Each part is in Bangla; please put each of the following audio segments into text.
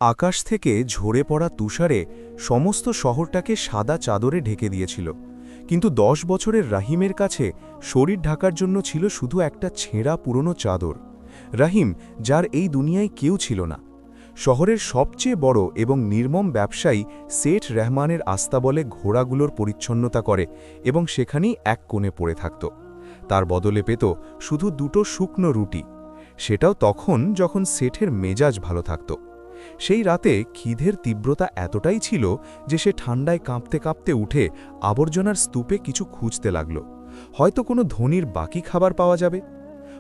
আকাশ থেকে ঝরে পড়া তুষারে সমস্ত শহরটাকে সাদা চাদরে ঢেকে দিয়েছিল, কিন্তু 10 বছরের রাহিমের কাছে শরীর ঢাকার জন্য ছিল শুধু একটা ছেঁড়া পুরনো চাদর। রাহিম, যার এই দুনিয়ায় কেউ ছিল না। শহরের সবচেয়ে বড় এবং নির্মম ব্যবসায়ী সেঠ রহমানের আস্তাবলে ঘোড়াগুলোর পরিচ্ছন্নতা করে এবং সেখানেই এক কোণে পড়ে থাকত। তার বদলে পেত শুধু দুটো শুকনো রুটি, সেটাও তখন যখন সেঠের মেজাজ ভালো থাকত। সেই রাতে খিদের তীব্রতা এতটাই ছিল যে সে ঠান্ডায় কাঁপতে কাঁপতে উঠে আবর্জনার স্তূপে কিছু খুঁজতে লাগল, হয়তো কোনো ধনীর বাকি খাবার পাওয়া যাবে।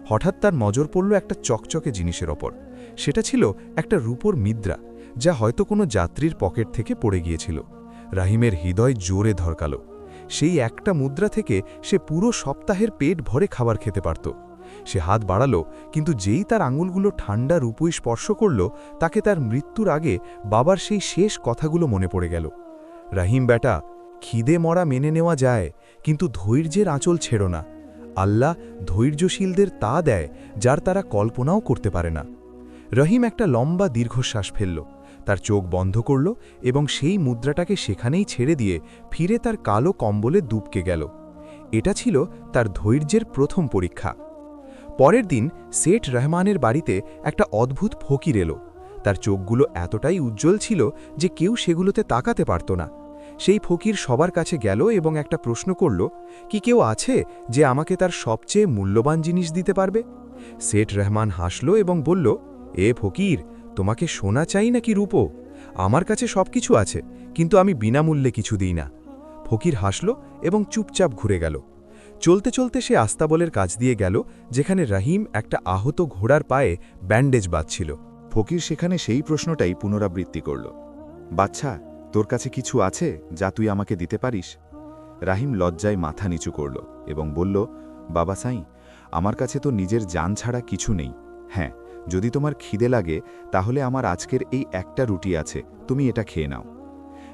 হঠাৎ তার নজর পড়ল একটা চকচকে জিনিসের ওপর। সেটা ছিল একটা রূপোর মুদ্রা, যা হয়তো কোনো যাত্রীর পকেট থেকে পড়ে গিয়েছিল। রাহিমের হৃদয় জোরে ধড়কাল। সেই একটা মুদ্রা থেকে সে পুরো সপ্তাহের পেট ভরে খাবার খেতে পারত। সে হাত বাড়ালো, কিন্তু যেই তার আঙুলগুলো ঠান্ডা রূপই স্পর্শ করল, তাকে তার মৃত্যুর আগে বাবার সেই শেষ কথাগুলো মনে পড়ে গেল। রাহিম বেটা, খিদে মরা মেনে নেওয়া যায়, কিন্তু ধৈর্যের আঁচল ছেড়ো না। আল্লাহ ধৈর্যশীলদের তা দেয় যার তারা কল্পনাও করতে পারে না। রহিম একটা লম্বা দীর্ঘশ্বাস ফেলল, তার চোখ বন্ধ করল এবং সেই মুদ্রাটাকে সেখানেই ছেড়ে দিয়ে ফিরে তার কালো কম্বলে দুবকে গেল। এটা ছিল তার ধৈর্যের প্রথম পরীক্ষা। পরের দিন সেঠ রহমানের বাড়িতে একটা অদ্ভুত ফকির এলো। তার চোখগুলো এতটাই উজ্জ্বল ছিল যে কেউ সেগুলোতে তাকাতে পারত না। সেই ফকির সবার কাছে গেল এবং একটা প্রশ্ন করল, কি কেউ আছে যে আমাকে তার সবচেয়ে মূল্যবান জিনিস দিতে পারবে? সেঠ রহমান হাসল এবং বলল, এ ফকির, তোমাকে সোনা চাই নাকি রূপো? আমার কাছে সবকিছু আছে, কিন্তু আমি বিনামূল্যে কিছু দিই না। ফকির হাসল এবং চুপচাপ ঘুরে গেল। চলতে চলতে সে আস্তাবলের কাছ দিয়ে গেল, যেখানে রাহিম একটা আহত ঘোড়ার পায়ে ব্যান্ডেজ বাঁধছিল। ফকির সেখানে সেই প্রশ্নটাই পুনরাবৃত্তি করল, বাচ্চা, তোর কাছে কিছু আছে যা তুই আমাকে দিতে পারিস? রাহিম লজ্জায় মাথা নিচু করল এবং বলল, বাবা সাईं, আমার কাছে তো নিজের জান ছাড়া কিছু নেই। হ্যাঁ, যদি তোমার খিদে লাগে তাহলে আমার আজকের এই একটা রুটি আছে, তুমি এটা খেয়ে নাও।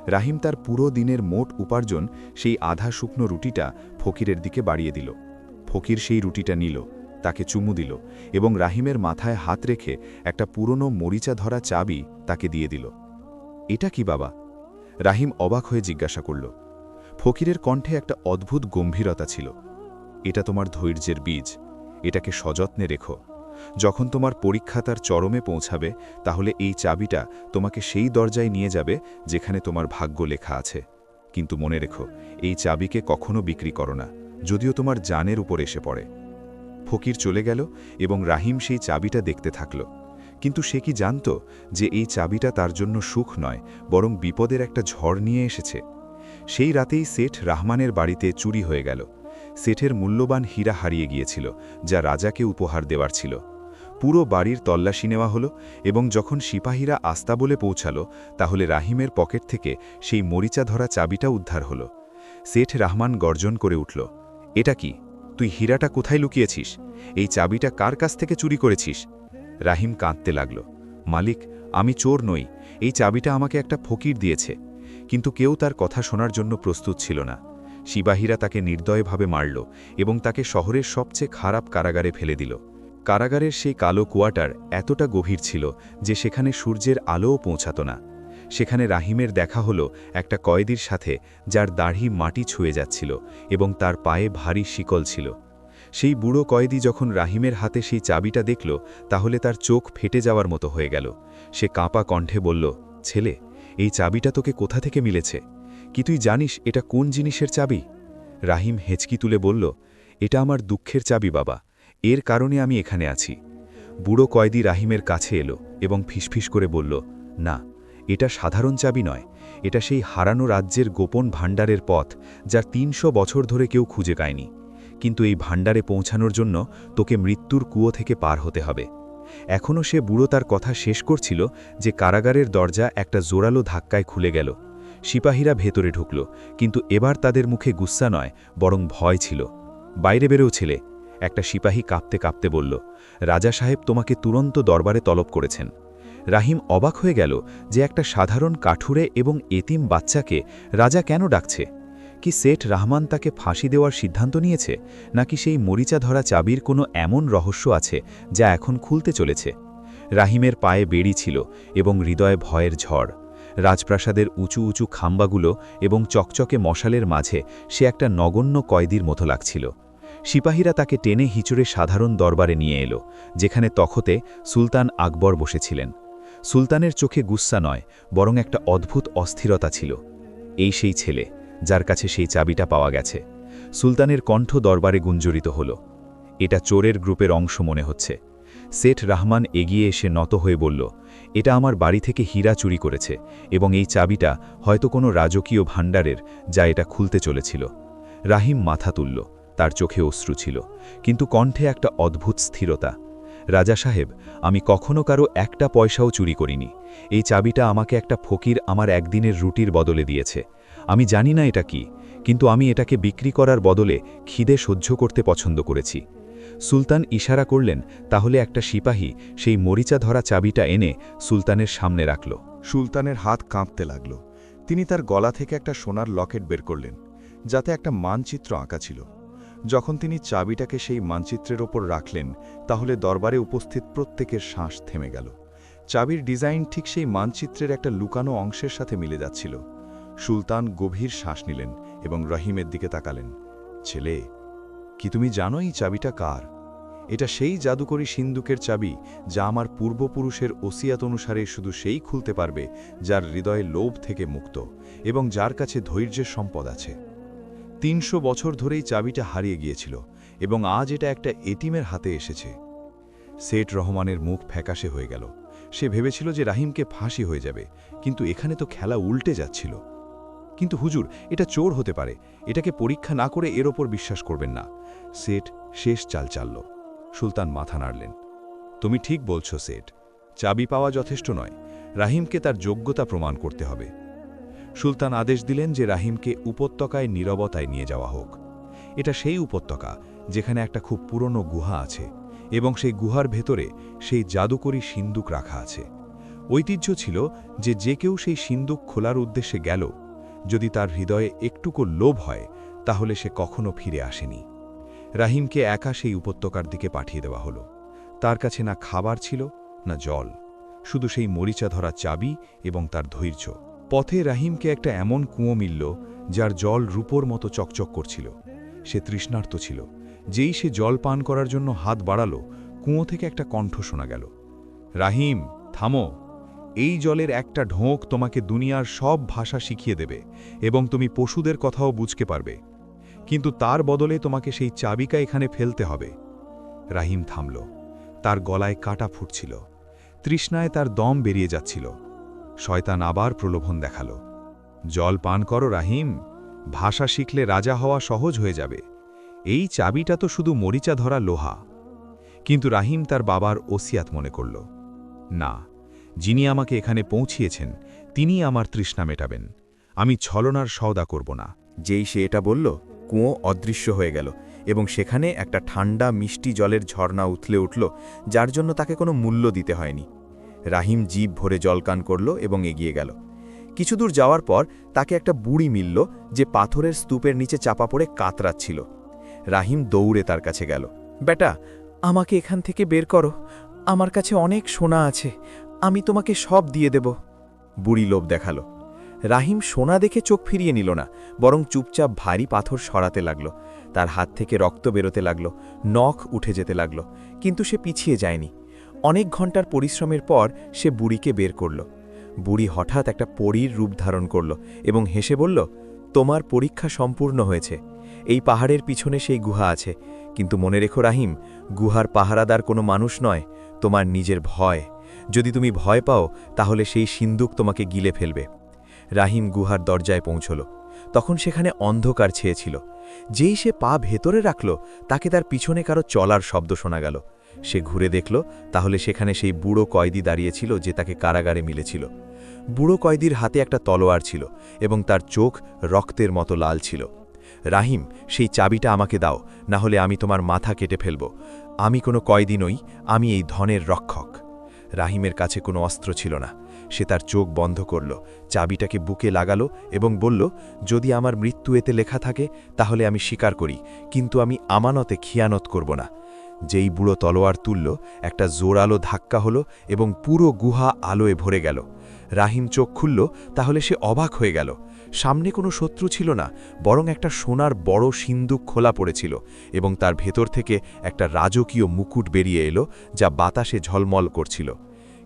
রাহিম তার পুরো দিনের মোট উপার্জন সেই আধা শুকনো রুটিটা ফকিরের দিকে বাড়িয়ে দিল। ফকির সেই রুটিটা নিল, তাকে চুমু দিল এবং রাহিমের মাথায় হাত রেখে একটা পুরনো মরিচা ধরা চাবি তাকে দিয়ে দিল। এটা কি বাবা? রাহিম অবাক হয়ে জিজ্ঞাসা করল। ফকিরের কণ্ঠে একটা অদ্ভুত গম্ভীরতা ছিল। এটা তোমার ধৈর্যের বীজ, এটাকে সযত্নে রেখো। যখন তোমার পরীক্ষা তার চরমে পৌঁছাবে, তাহলে এই চাবিটা তোমাকে সেই দরজায় নিয়ে যাবে যেখানে তোমার ভাগ্য লেখা আছে। কিন্তু মনে রেখো, এই চাবিকে কখনো বিক্রি করো না, যদিও তোমার জানের উপর এসে পড়ে। ফকির চলে গেল এবং রাহিম সেই চাবিটা দেখতে থাকল। কিন্তু সে কি জানত যে এই চাবিটা তার জন্য সুখ নয়, বরং বিপদের একটা ঝড় নিয়ে এসেছে? সেই রাতেই সেঠ রহমানের বাড়িতে চুরি হয়ে গেল। সেঠের মূল্যবান হীরা হারিয়ে গিয়েছিল, যা রাজাকে উপহার দেওয়ার ছিল। পুরো বাড়ির তল্লাশি নেওয়া হলো এবং যখন সিপাহীরা আস্তাবলে পৌঁছাল, তাহলে রাহিমের পকেট থেকে সেই মরিচা ধরা চাবিটা উদ্ধার হলো। সেঠ রহমান গর্জন করে উঠল, এটা কি? তুই হীরাটা কোথায় লুকিয়েছিস? এই চাবিটা কার কাছ থেকে চুরি করেছিস? রাহিম কাঁদতে লাগল, মালিক, আমি চোর নই, এই চাবিটা আমাকে একটা ফকির দিয়েছে। কিন্তু কেউ তার কথা শোনার জন্য প্রস্তুত ছিল না। সিপাহীরা তাকে নির্দয়ভাবে মারল এবং তাকে শহরের সবচেয়ে খারাপ কারাগারে ফেলে দিল। কারাগারের সেই কালো কুয়াটার এতটা গভীর ছিল যে সেখানে সূর্যের আলোও পৌঁছাত না। সেখানে রাহিমের দেখা হলো একটা কয়েদির সাথে, যার দাড়ি মাটি ছুঁয়ে যাচ্ছিল এবং তার পায়ে ভারী শিকল ছিল। সেই বুড়ো কয়েদি যখন রাহিমের হাতে সেই চাবিটা দেখল, তাহলে তার চোখ ফেটে যাওয়ার মতো হয়ে গেল। সে কাঁপা কণ্ঠে বলল, ছেলে, এই চাবিটা তোকে কোথা থেকে মিলেছে? কি তুই জানিস এটা কোন জিনিসের চাবি? রাহিম হেঁচকি তুলে বলল, এটা আমার দুঃখের চাবি বাবা, এর কারণে আমি এখানে আছি। বুড়ো কয়েদি রাহিমের কাছে এলো এবং ফিসফিস করে বলল, না, এটা সাধারণ চাবি নয়, এটা সেই হারানো রাজ্যের গোপন ভাণ্ডারের পথ, যার ৩০০ বছর ধরে কেউ খুঁজে পায়নি। কিন্তু এই ভাণ্ডারে পৌঁছানোর জন্য তোকে মৃত্যুর কুয়ো থেকে পার হতে হবে। এখনও সে বুড়ো তার কথা শেষ করছিল যে কারাগারের দরজা একটা জোরালো ধাক্কায় খুলে গেল। সিপাহীরা ভেতরে ঢুকল, কিন্তু এবার তাদের মুখে গুস্সা নয়, বরং ভয় ছিল। বাইরে বেরোও ছেলে, একটা সিপাহী কাঁপতে কাঁপতে বলল, রাজা সাহেব তোমাকে তুরন্ত দরবারে তলব করেছেন। রাহিম অবাক হয়ে গেল যে একটা সাধারণ কাঠুরে এবং এতিম বাচ্চাকে রাজা কেন ডাকছে। কি সেঠ রহমান তাকে ফাঁসি দেওয়ার সিদ্ধান্ত নিয়েছে, নাকি সেই মরিচা ধরা চাবির কোনো এমন রহস্য আছে যা এখন খুলতে চলেছে? রাহিমের পায়ে বেড়ি ছিল এবং হৃদয়ে ভয়ের ঝড়। রাজপ্রাসাদের উঁচু উঁচু খাম্বাগুলো এবং চকচকে মশালের মাঝে সে একটা নগণ্য কয়েদির মতো লাগছিল। সিপাহীরা তাকে টেনে হিচড়ে সাধারণ দরবারে নিয়ে এলো, যেখানে তখতে সুলতান আকবর বসেছিলেন। সুলতানের চোখে গুস্সা নয়, বরং একটা অদ্ভুত অস্থিরতা ছিল। এই সেই ছেলে যার কাছে সেই চাবিটা পাওয়া গেছে। সুলতানের কণ্ঠ দরবারে গুঞ্জরিত হল। এটা চোরের গ্রুপের অংশ মনে হচ্ছে। সেঠ রহমান এগিয়ে এসে নত হয়ে বলল, এটা আমার বাড়ি থেকে হীরা চুরি করেছে এবং এই চাবিটা হয়তো কোনো রাজকীয় ভাণ্ডারের, যা এটা খুলতে চলেছিল। রাহিম মাথা তুলল, তার চোখে অশ্রু ছিল, কিন্তু কণ্ঠে একটা অদ্ভুত স্থিরতা। রাজা সাহেব, আমি কখনো কারো একটা পয়সাও চুরি করিনি। এই চাবিটা আমাকে একটা ফকির আমার একদিনের রুটির বদলে দিয়েছে। আমি জানি না এটা কি, কিন্তু আমি এটাকে বিক্রি করার বদলে খিদে সহ্য করতে পছন্দ করেছি। সুলতান ইশারা করলেন, তাহলে একটা সিপাহী সেই মরিচা ধরা চাবিটা এনে সুলতানের সামনে রাখল। সুলতানের হাত কাঁপতে লাগল। তিনি তার গলা থেকে একটা সোনার লকেট বের করলেন, যাতে একটা মানচিত্র আঁকা ছিল। যখন তিনি চাবিটাকে সেই মানচিত্রের ওপর রাখলেন, তাহলে দরবারে উপস্থিত প্রত্যেকের শ্বাস থেমে গেল। চাবির ডিজাইন ঠিক সেই মানচিত্রের একটা লুকানো অংশের সাথে মিলে যাচ্ছিল। সুলতান গভীর শ্বাস নিলেন এবং রহিমের দিকে তাকালেন। ছেলে, কি তুমি জানো এই চাবিটা কার? এটা সেই জাদুকরী সিন্দুকের চাবি, যা আমার পূর্বপুরুষের ওসিয়াত অনুসারে শুধু সেই খুলতে পারবে যার হৃদয়ে লোভ থেকে মুক্ত এবং যার কাছে ধৈর্যের সম্পদ আছে। ৩০০ বছর ধরেই চাবিটা হারিয়ে গিয়েছিল এবং আজ এটা একটা এটিমের হাতে এসেছে। সেঠ রহমানের মুখ ফ্যাকাশে হয়ে গেল। সে ভেবেছিল যে রাহিমকে ফাঁসি হয়ে যাবে, কিন্তু এখানে তো খেলা উল্টে যাচ্ছিল। কিন্তু হুজুর, এটা চোর হতে পারে, এটাকে পরীক্ষা না করে এর ওপর বিশ্বাস করবেন না। সেঠ শেষ চাল চালল। সুলতান মাথা নাড়লেন। তুমি ঠিক বলছো সেঠ, চাবি পাওয়া যথেষ্ট নয়, রাহিমকে তার যোগ্যতা প্রমাণ করতে হবে। সুলতান আদেশ দিলেন যে রাহিমকে উপত্যকায় নীরবতায় নিয়ে যাওয়া হোক। এটা সেই উপত্যকা যেখানে একটা খুব পুরনো গুহা আছে এবং সেই গুহার ভেতরে সেই জাদুকরী সিন্দুক রাখা আছে। ঐতিহ্য ছিল যে যে কেউ সেই সিন্দুক খোলার উদ্দেশ্যে গেল, যদি তার হৃদয়ে একটুকু লোভ হয়, তাহলে সে কখনো ফিরে আসেনি। রাহিমকে একা সেই উপত্যকার দিকে পাঠিয়ে দেওয়া হলো। তার কাছে না খাবার ছিল, না জল, শুধু সেই মরিচা ধরা চাবি এবং তার ধৈর্য। পথে রাহিমকে একটা এমন কুঁয়ো মিলল, যার জল রূপোর মতো চকচক করছিল। সে তৃষ্ণার্ত ছিল। যেই সে জল পান করার জন্য হাত বাড়ালো, কুঁয়ো থেকে একটা কণ্ঠ শোনা গেল। রাহিম, থামো। এই জলের একটা ঢোক তোমাকে দুনিয়ার সব ভাষা শিখিয়ে দেবে এবং তুমি পশুদের কথাও বুঝতে পারবে, কিন্তু তার বদলে তোমাকে সেই চাবিকা এখানে ফেলতে হবে। রাহিম থামল। তার গলায় কাটা ফুটছিল। তৃষ্ণায় তার দম বেরিয়ে যাচ্ছিল। শয়তান আবার প্রলোভন দেখাল। জল পান করো রাহিম, ভাষা শিখলে রাজা হওয়া সহজ হয়ে যাবে। এই চাবিটা তো শুধু মরিচা ধরা লোহা। কিন্তু রাহিম তার বাবার ওসিয়াত মনে করল। না, যিনি আমাকে এখানে পৌঁছিয়েছেন তিনি আমার তৃষ্ণা মেটাবেন। আমি ছলনার সওদা করব না। যেই সে এটা বলল, কুঁয়ো অদৃশ্য হয়ে গেল এবং সেখানে একটা ঠান্ডা মিষ্টি জলের ঝর্ণা উথলে উঠল, যার জন্য তাকে কোনো মূল্য দিতে হয়নি। রাহিম জিভ ভরে জলকান করল এবং এগিয়ে গেল। কিছু দূর যাওয়ার পর তাকে একটা বুড়ি মিলল, যে পাথরের স্তূপের নিচে চাপা পড়ে কাতরাচ্ছিল। রাহিম দৌড়ে তার কাছে গেল। বেটা, আমাকে এখান থেকে বের করো, আমার কাছে অনেক সোনা আছে, আমি তোমাকে সব দিয়ে দেব। বুড়ি লোভ দেখালো। রাহিম সোনা দেখে চোখ ফিরিয়ে নিল না, বরং চুপচাপ ভারী পাথর সরাতে লাগল। তার হাত থেকে রক্ত বেরোতে লাগল, নখ উঠে যেতে লাগল, কিন্তু সে পিছিয়ে যায়নি। অনেক ঘন্টার পরিশ্রমের পর সে বুড়িকে বের করল। বুড়ি হঠাৎ একটা পরীর রূপ ধারণ করল এবং হেসে বলল, তোমার পরীক্ষা সম্পূর্ণ হয়েছে। এই পাহাড়ের পিছনে সেই গুহা আছে, কিন্তু মনে রেখো রাহিম, গুহার পাহারাদার কোনো মানুষ নয়, তোমার নিজের ভয়। যদি তুমি ভয় পাও, তাহলে সেই সিন্দুক তোমাকে গিলে ফেলবে। রাহিম গুহার দরজায় পৌঁছল। তখন সেখানে অন্ধকার ছেয়েছিল। যেই সে পা ভেতরে রাখল, তাকে তার পিছনে কারো চলার শব্দ শোনা গেল। সে ঘুরে দেখল, তাহলে সেখানে সেই বুড়ো কয়েদি দাঁড়িয়েছিল যে তাকে কারাগারে মিলেছিল। বুড়ো কয়েদির হাতে একটা তলোয়ার ছিল এবং তার চোখ রক্তের মতো লাল ছিল। রাহিম, সেই চাবিটা আমাকে দাও, না হলে আমি তোমার মাথা কেটে ফেলব। আমি কোনো কয়েদি নই, আমি এই ধনের রক্ষক। রাহিমের কাছে কোনো অস্ত্র ছিল না। সে তার চোখ বন্ধ করল, চাবিটাকে বুকে লাগালো এবং বলল, যদি আমার মৃত্যু এতে লেখা থাকে তাহলে আমি স্বীকার করি, কিন্তু আমি আমানতে খিয়ানত করব না। যেই বুড়ো তলোয়ার তুলল, একটা জোরালো ধাক্কা হলো এবং পুরো গুহা আলোয় ভরে গেল। রাহিম চোখ খুলল, তাহলে সে অবাক হয়ে গেল। সামনে কোনো শত্রু ছিল না, বরং একটা সোনার বড় সিন্দুক খোলা পড়েছিল এবং তার ভেতর থেকে একটা রাজকীয় মুকুট বেরিয়ে এলো, যা বাতাসে ঝলমল করছিল।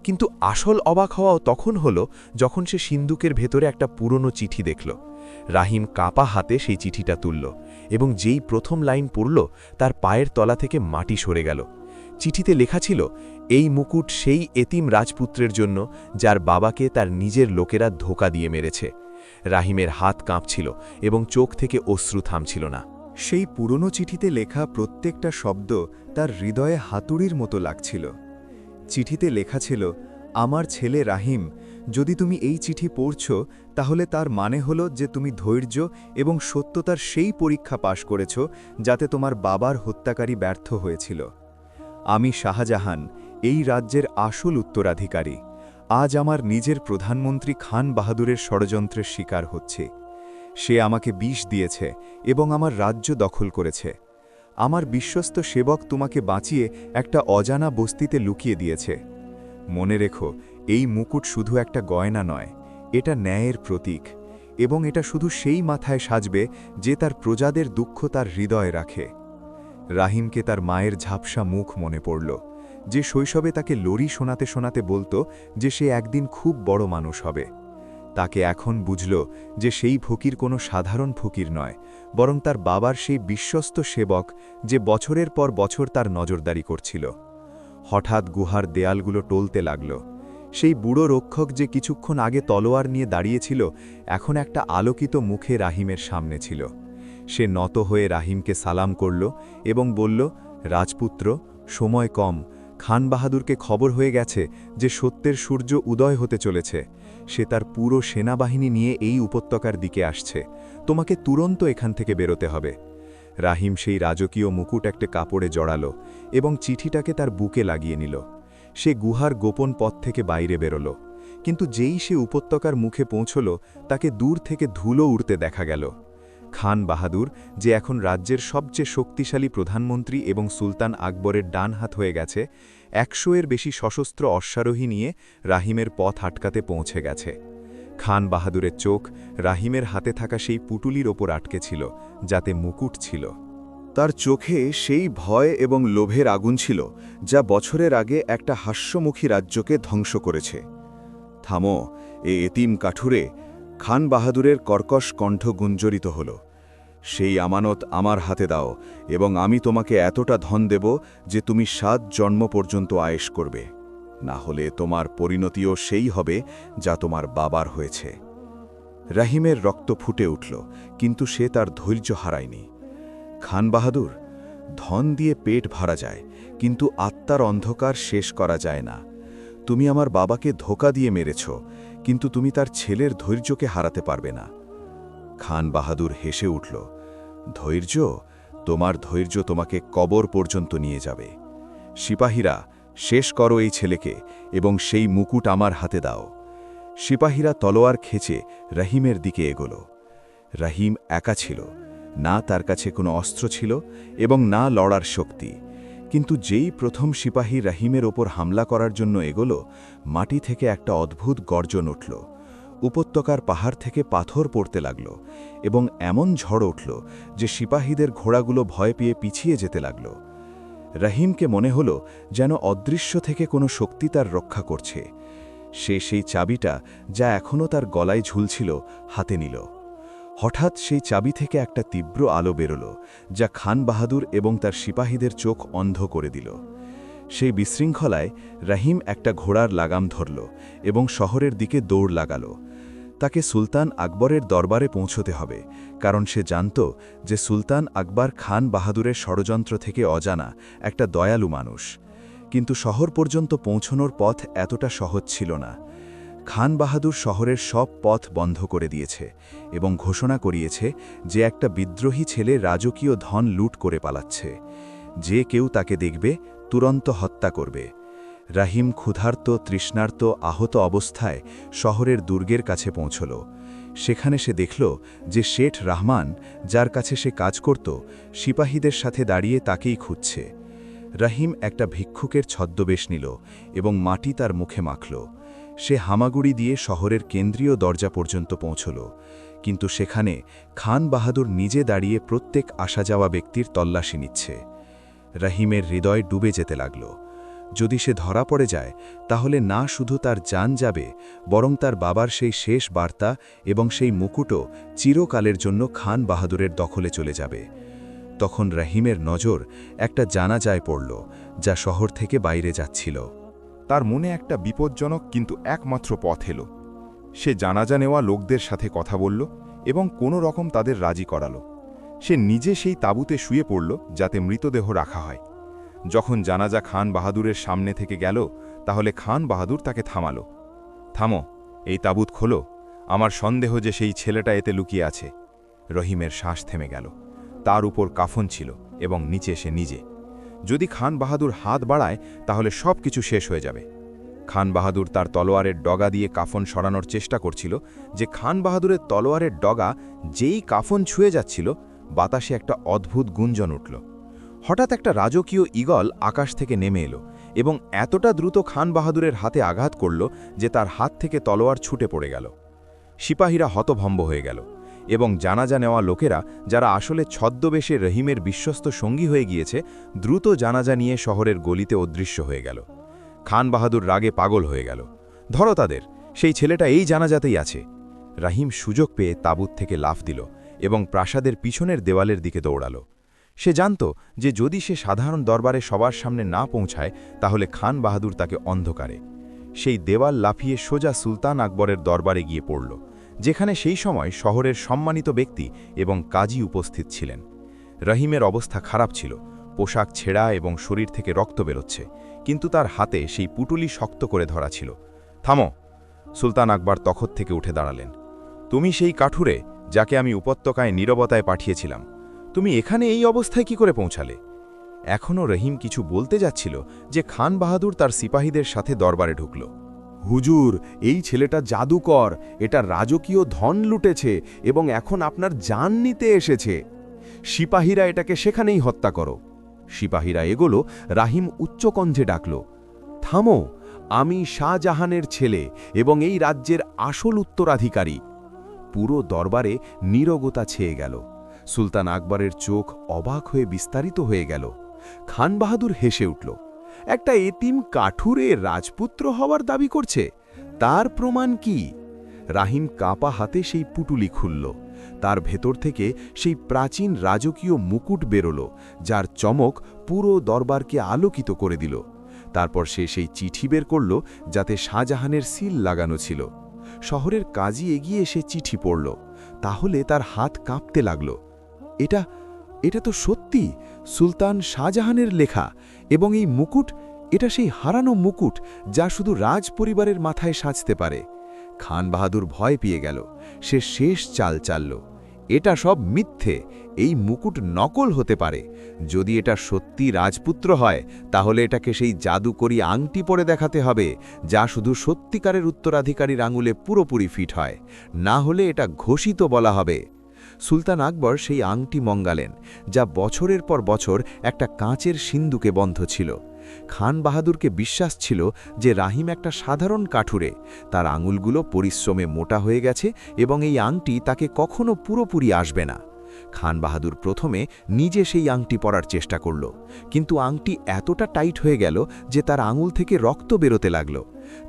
কিন্তু আসল অবাক হওয়াও তখন হলো যখন সে সিন্দুকের ভেতরে একটা পুরনো চিঠি দেখল। রাহিম কাপা হাতে সেই চিঠিটা তুলল এবং যেই প্রথম লাইন পড়ল, তার পায়ের তলা থেকে মাটি সরে গেল। চিঠিতে লেখা ছিল, এই মুকুট সেই এতিম রাজপুত্রের জন্য যার বাবাকে তার নিজের লোকেরা ধোঁকা দিয়ে মেরেছে। রাহিমের হাত কাঁপছিল এবং চোখ থেকে অশ্রু থামছিল না। সেই পুরনো চিঠিতে লেখা প্রত্যেকটা শব্দ তার হৃদয়ে হাতুড়ির মতো লাগছিল। চিঠিতে লেখা ছিল, আমার ছেলে রাহিম, যদি তুমি এই চিঠি পড়ছ তাহলে তার মানে হলো যে তুমি ধৈর্য এবং সত্যতার সেই পরীক্ষা পাশ করেছ যাতে তোমার বাবার হত্যাকারী ব্যর্থ হয়েছিল। আমি শাহজাহান, এই রাজ্যের আসল উত্তরাধিকারী। আজ আমার নিজের প্রধানমন্ত্রী খান বাহাদুরের ষড়যন্ত্রের শিকার হচ্ছে। সে আমাকে বিষ দিয়েছে এবং আমার রাজ্য দখল করেছে। আমার বিশ্বস্ত সেবক তোমাকে বাঁচিয়ে একটা অজানা বস্তিতে লুকিয়ে দিয়েছে। মনে রেখো, এই মুকুট শুধু একটা গয়না নয়, এটা ন্যায়ের প্রতীক, এবং এটা শুধু সেই মাথায় সাজবে যে তার প্রজাদের দুঃখ তার হৃদয়ে রাখে। রাহিমকে তার মায়ের ঝাপসা মুখ মনে পড়ল, যে শৈশবে তাকে লড়ি শোনাতে শোনাতে বলতো যে সে একদিন খুব বড় মানুষ হবে। তাকে এখন বুঝল যে সেই ফকির কোনো সাধারণ ফকির নয়, বরং তার বাবার সেই বিশ্বস্ত সেবক, যে বছরের পর বছর তার নজরদারি করছিল। হঠাৎ গুহার দেয়ালগুলো টলতে লাগল। সেই বুড়ো রক্ষক যে কিছুক্ষণ আগে তলোয়ার নিয়ে দাঁড়িয়েছিল, এখন একটা আলোকিত মুখে রাহিমের সামনে ছিল। সে নত হয়ে রাহিমকে সালাম করল এবং বলল, রাজপুত্র, সময় কম। খান বাহাদুরকে খবর হয়ে গেছে যে সত্যের সূর্য উদয় হতে চলেছে। সে তার পুরো সেনাবাহিনী নিয়ে এই উপত্যকার দিকে আসছে। তোমাকে তুরন্ত এখান থেকে বেরোতে হবে। রাহিম সেই রাজকীয় মুকুট একটা কাপড়ে জড়ালো এবং চিঠিটাকে তার বুকে লাগিয়ে নিল। সে গুহার গোপন পথ থেকে বাইরে বেরোল, কিন্তু যেই সে উপত্যকার মুখে পৌঁছল, তাকে দূর থেকে ধুলো উড়তে দেখা গেল। খান বাহাদুর, যে এখন রাজ্যের সবচেয়ে শক্তিশালী প্রধানমন্ত্রী এবং সুলতান আকবরের ডান হাত হয়ে গেছে, 100-এর বেশি সশস্ত্র অশ্বারোহী নিয়ে রাহিমের পথ আটকাতে পৌঁছে গেছে। খান বাহাদুরের চোখ রাহিমের হাতে থাকা সেই পুটুলির ওপর আটকে ছিল, যাতে মুকুট ছিল। তার চোখে সেই ভয় এবং লোভের আগুন ছিল যা বছরের আগে একটা হাস্যমুখী রাজ্যকে ধ্বংস করেছে। থামো, এ এতিম কাঠুরে! খান বাহাদুরের কর্কশ কণ্ঠ গুঞ্জরিত হল। সেই আমানত আমার হাতে দাও এবং আমি তোমাকে এতটা ধন দেব যে তুমি 7 জন্ম পর্যন্ত আয়েশ করবে। না হলে তোমার পরিণতিও সেই হবে যা তোমার বাবার হয়েছে। রাহিমের রক্ত ফুটে উঠল, কিন্তু সে তার ধৈর্য হারায়নি। খান বাহাদুর, ধন দিয়ে পেট ভরা যায়, কিন্তু আত্মার অন্ধকার শেষ করা যায় না। তুমি আমার বাবাকে ধোঁকা দিয়ে মেরেছ, কিন্তু তুমি তার ছেলের ধৈর্যকে হারাতে পারবে না। খান বাহাদুর হেসে উঠল, ধৈর্য? তোমার ধৈর্য তোমাকে কবর পর্যন্ত নিয়ে যাবে। সিপাহীরা, শেষ করো এই ছেলেকে এবং সেই মুকুট আমার হাতে দাও। সিপাহীরা তলোয়ার খেঁচে রাহিমের দিকে এগোল। রাহিম একা ছিল, না তার কাছে কোনো অস্ত্র ছিল এবং না লড়ার শক্তি। কিন্তু যেই প্রথম সিপাহী রাহিমের ওপর হামলা করার জন্য এগোল, মাটি থেকে একটা অদ্ভুত গর্জন উঠল। উপত্যকার পাহাড় থেকে পাথর পড়তে লাগল এবং এমন ঝড় উঠল যে সিপাহীদের ঘোড়াগুলো ভয় পেয়ে পিছিয়ে যেতে লাগল। রাহিমকে মনে হল যেন অদৃশ্য থেকে কোনো শক্তি তার রক্ষা করছে। সে সেই চাবিটা, যা এখনও তার গলায় ঝুলছিল, হাতে নিল। হঠাৎ সেই চাবি থেকে একটা তীব্র আলো বেরোল, যা খান বাহাদুর এবং তার সিপাহীদের চোখ অন্ধ করে দিল। সেই বিশৃঙ্খলায় রাহিম একটা ঘোড়ার লাগাম ধরল এবং শহরের দিকে দৌড় লাগাল। তাকে সুলতান আকবরের দরবারে পৌঁছতে হবে, কারণ সে জানত যে সুলতান আকবর খান বাহাদুরের ষড়যন্ত্র থেকে অজানা একটা দয়ালু মানুষ। কিন্তু শহর পর্যন্ত পৌঁছনোর পথ এতটা সহজ ছিল না। খান বাহাদুর শহরের সব পথ বন্ধ করে দিয়েছে এবং ঘোষণা করিয়েছে যে একটা বিদ্রোহী ছেলে রাজকীয় ধন লুট করে পালাচ্ছে। যে কেউ তাকে দেখবে তুরন্ত হত্যা করবে। রাহিম ক্ষুধার্ত, তৃষ্ণার্ত, আহত অবস্থায় শহরের দুর্গের কাছে পৌঁছল। সেখানে সে দেখল যে শেঠ রহমান, যার কাছে সে কাজ করত, সিপাহীদের সাথে দাঁড়িয়ে তাকেই খুঁজছে। রহিম একটা ভিক্ষুকের ছদ্মবেশ নিল এবং মাটি তার মুখে মাখল। সে হামাগুড়ি দিয়ে শহরের কেন্দ্রীয় দরজা পর্যন্ত পৌঁছল, কিন্তু সেখানে খান বাহাদুর নিজে দাঁড়িয়ে প্রত্যেক আসা যাওয়া ব্যক্তির তল্লাশি নিচ্ছে। রহিমের হৃদয় ডুবে যেতে লাগল। যদি সে ধরা পড়ে যায় তাহলে না শুধু তার জান যাবে, বরং তার বাবার সেই শেষ বার্তা এবং সেই মুকুটও চিরকালের জন্য খান বাহাদুরের দখলে চলে যাবে। তখন রহিমের নজর একটা জানাজায় পড়ল, যা শহর থেকে বাইরে যাচ্ছিল। তার মনে একটা বিপজ্জনক কিন্তু একমাত্র পথ এলো। সে জানাজা নেওয়া লোকদের সাথে কথা বলল এবং কোনো রকম তাদের রাজি করালো। সে নিজে সেই তাঁবুতে শুয়ে পড়ল যাতে মৃতদেহ রাখা হয়। যখন জানাজা খান বাহাদুরের সামনে থেকে গেল, তাহলে খান বাহাদুর তাকে থামালো। থামো, এই তাঁবুত খোলো। আমার সন্দেহ যে সেই ছেলেটা এতে লুকিয়ে আছে। রহিমের শ্বাস থেমে গেল। তার উপর কাফন ছিল এবং নিচে সে নিজে। যদি খান বাহাদুর হাত বাড়ায় তাহলে সব কিছু শেষ হয়ে যাবে। খান বাহাদুর তার তলোয়ারের ডগা দিয়ে কাফন সরানোর চেষ্টা করছিল, যে খান বাহাদুরের তলোয়ারের ডগা যেই কাফন ছুঁয়ে যাচ্ছিল, বাতাসে একটা অদ্ভুত গুঞ্জন উঠল। হঠাৎ একটা রাজকীয় ঈগল আকাশ থেকে নেমে এলো এবং এতটা দ্রুত খান বাহাদুরের হাতে আঘাত করল যে তার হাত থেকে তলোয়ার ছুটে পড়ে গেল। সিপাহীরা হতভম্ব হয়ে গেল এবং জানাজা নেওয়া লোকেরা, যারা আসলে ছদ্মবেশে রহিমের বিশ্বস্ত সঙ্গী হয়ে গিয়েছে, দ্রুত জানাজা নিয়ে শহরের গলিতে অদৃশ্য হয়ে গেল। খান বাহাদুর রাগে পাগল হয়ে গেল। ধরো তাদের, সেই ছেলেটা এই জানাজাতেই আছে। রাহিম সুযোগ পেয়ে তাঁবুত থেকে লাফ দিল এবং প্রাসাদের পিছনের দেওয়ালের দিকে দৌড়াল। সে জানত যে যদি সে সাধারণ দরবারে সবার সামনে না পৌঁছায় তাহলে খান বাহাদুর তাকে অন্ধকারে। সেই দেওয়াল লাফিয়ে সোজা সুলতান আকবরের দরবারে গিয়ে পড়ল, যেখানে সেই সময় শহরের সম্মানিত ব্যক্তি এবং কাজী উপস্থিত ছিলেন। রহিমের অবস্থা খারাপ ছিল, পোশাক ছেঁড়া এবং শরীর থেকে রক্ত বেরোচ্ছে, কিন্তু তার হাতে সেই পুটুলি শক্ত করে ধরা ছিল। থামো! সুলতান আকবর তখত থেকে উঠে দাঁড়ালেন। তুমি সেই কাঠুরে যাকে আমি উপত্যকায় নীরবতায় পাঠিয়েছিলাম, তুমি এখানে এই অবস্থায় কি করে পৌঁছালে? এখনও রহিম কিছু বলতে যাচ্ছিল যে খান বাহাদুর তার সিপাহীদের সাথে দরবারে ঢুকল। হুজুর, এই ছেলেটা জাদুকর, এটা রাজকীয় ধন লুটেছে এবং এখন আপনার জান নিতে এসেছে। সিপাহীরা এটাকে সেখানেই হত্যা করো। সিপাহীরা এগোলো। রাহিম উচ্চকণ্ঠে ডাকল, থামো! আমি শাহজাহানের ছেলে এবং এই রাজ্যের আসল উত্তরাধিকারী। পুরো দরবারে নীরবতা ছেয়ে গেল। সুলতান আকবরের চোখ অবাক হয়ে বিস্তারিত হয়ে গেল। খান বাহাদুর হেসে উঠল। একটা এতিম কাঠুরে রাজপুত্র হওয়ার দাবি করছে, তার প্রমাণ কি? রাহিম কাঁপা হাতে সেই পুটুলি খুলল। তার ভেতর থেকে সেই প্রাচীন রাজকীয় মুকুট বেরোল, যার চমক পুরো দরবারকে আলোকিত করে দিল। তারপর সে সেই চিঠি বের করল, যাতে শাহজাহানের সিল লাগানো ছিল। শহরের কাজী এগিয়ে এসে চিঠি পড়ল। তাহলে তার হাত কাঁপতে লাগল। এটা তো সত্যি সুলতান শাহজাহানের লেখা, এবং এই মুকুট, এটা সেই হারানো মুকুট যা শুধু রাজ পরিবারের মাথায় সাজতে পারে। খান বাহাদুর ভয় পেয়ে গেল। সে শেষ চাল চালল। এটা সব মিথ্যে, এই মুকুট নকল হতে পারে। যদি এটা সত্যি রাজপুত্র হয় তাহলে এটাকে সেই জাদুকরি আংটি পরে দেখাতে হবে, যা শুধু সত্যিকারের উত্তরাধিকারীর আঙুলে পুরোপুরি ফিট হয়, না হলে এটা ঘোষিত বলা হবে। সুলতান আকবর সেই আংটি মঙ্গালেন, যা বছরের পর বছর একটা কাঁচের সিন্দুকে বন্ধ ছিল। খান বাহাদুরকে বিশ্বাস ছিল যে রাহিম একটা সাধারণ কাঠুরে, তার আঙুলগুলো পরিশ্রমে মোটা হয়ে গেছে এবং এই আংটি তাকে কখনো পুরোপুরি আসবে না। খান বাহাদুর প্রথমে নিজে সেই আংটি পরার চেষ্টা করল, কিন্তু আংটি এতটা টাইট হয়ে গেল যে তার আঙুল থেকে রক্ত বেরোতে লাগল।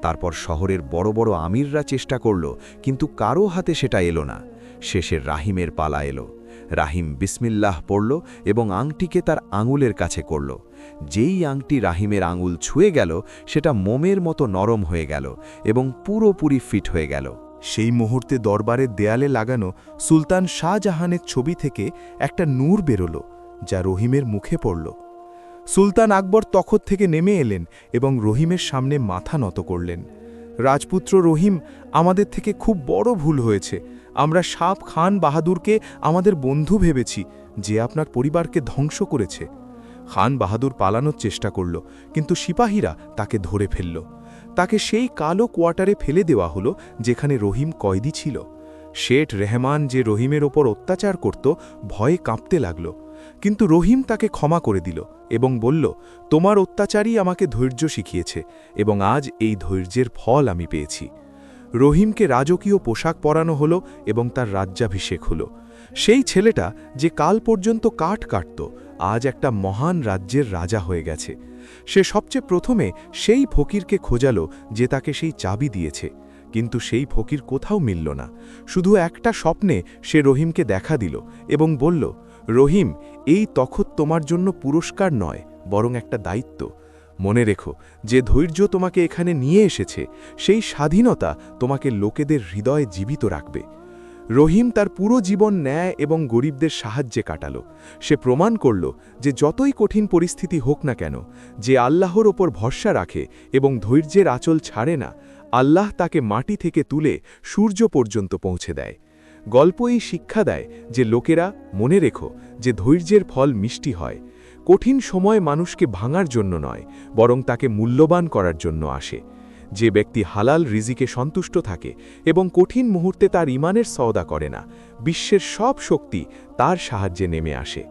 তারপর শহরের বড় বড় আমিররা চেষ্টা করল, কিন্তু কারো হাতে সেটা এলো না। শেষে রাহিমের পালা এলো। রাহিম বিসমিল্লাহ পড়ল এবং আংটিকে তার আঙুলের কাছে করল। যেই আংটি রাহিমের আঙুল ছুঁয়ে গেল, সেটা মোমের মতো নরম হয়ে গেল এবং পুরোপুরি ফিট হয়ে গেল। সেই মুহূর্তে দরবারের দেয়ালে লাগানো সুলতান শাহজাহানের ছবি থেকে একটা নূর বেরোল, যা রহিমের মুখে পড়ল। সুলতান আকবর তখত থেকে নেমে এলেন এবং রহিমের সামনে মাথা নত করলেন। রাজপুত্র রহিম, আমাদের থেকে খুব বড় ভুল হয়েছে। আমরা সাপ খান বাহাদুরকে আমাদের বন্ধু ভেবেছি, যে আপনার পরিবারকে ধ্বংস করেছে। খান বাহাদুর পালানোর চেষ্টা করল, কিন্তু সিপাহীরা তাকে ধরে ফেলল। তাকে সেই কালো কোয়ার্টারে ফেলে দেওয়া হলো যেখানে রহিম কয়েদি ছিল। শেঠ রেহমান, যে রহিমের ওপর অত্যাচার করত, ভয়ে কাঁপতে লাগল। কিন্তু রহিম তাকে ক্ষমা করে দিল এবং বলল, তোমার অত্যাচারই আমাকে ধৈর্য শিখিয়েছে এবং আজ এই ধৈর্যের ফল আমি পেয়েছি। রহিমকে রাজকীয় পোশাক পরানো হলো এবং তার রাজ্যাভিষেক হলো। সেই ছেলেটা যে কাল পর্যন্ত কাঠ কাটত, আজ একটা মহান রাজ্যের রাজা হয়ে গেছে। সে সবচেয়ে প্রথমে সেই ফকিরকে খোঁজালো যে তাকে সেই চাবি দিয়েছে, কিন্তু সেই ফকির কোথাও মিলল না। শুধু একটা স্বপ্নে সে রহিমকে দেখা দিল এবং বলল, রহিম, এই তখত তোমার জন্য পুরস্কার নয়, বরং একটা দায়িত্ব। মনে রেখো, যে ধৈর্য তোমাকে এখানে নিয়ে এসেছে, সেই স্বাধীনতা তোমাকে লোকেদের হৃদয়ে জীবিত রাখবে। রহিম তার পুরো জীবন ন্যায় এবং গরিবদের সাহায্যে কাটালো। সে প্রমাণ করল যে যতই কঠিন পরিস্থিতি হোক না কেন, যে আল্লাহর ওপর ভরসা রাখে এবং ধৈর্যের আঁচল ছাড়ে না, আল্লাহ তাকে মাটি থেকে তুলে সূর্য পর্যন্ত পৌঁছে দেয়। গল্প এই শিক্ষা দেয় যে লোকেরা, মনে রেখো, যে ধৈর্যের ফল মিষ্টি হয়। কঠিন সময় মানুষকে ভাঙার জন্য নয়, বরং তাকে মূল্যবান করার জন্য আসে। যে ব্যক্তি হালাল রিজিকে সন্তুষ্ট থাকে এবং কঠিন মুহূর্তে তার ইমানের সওদা করে না, বিশ্বের সব শক্তি তার সাহায্যে নেমে আসে।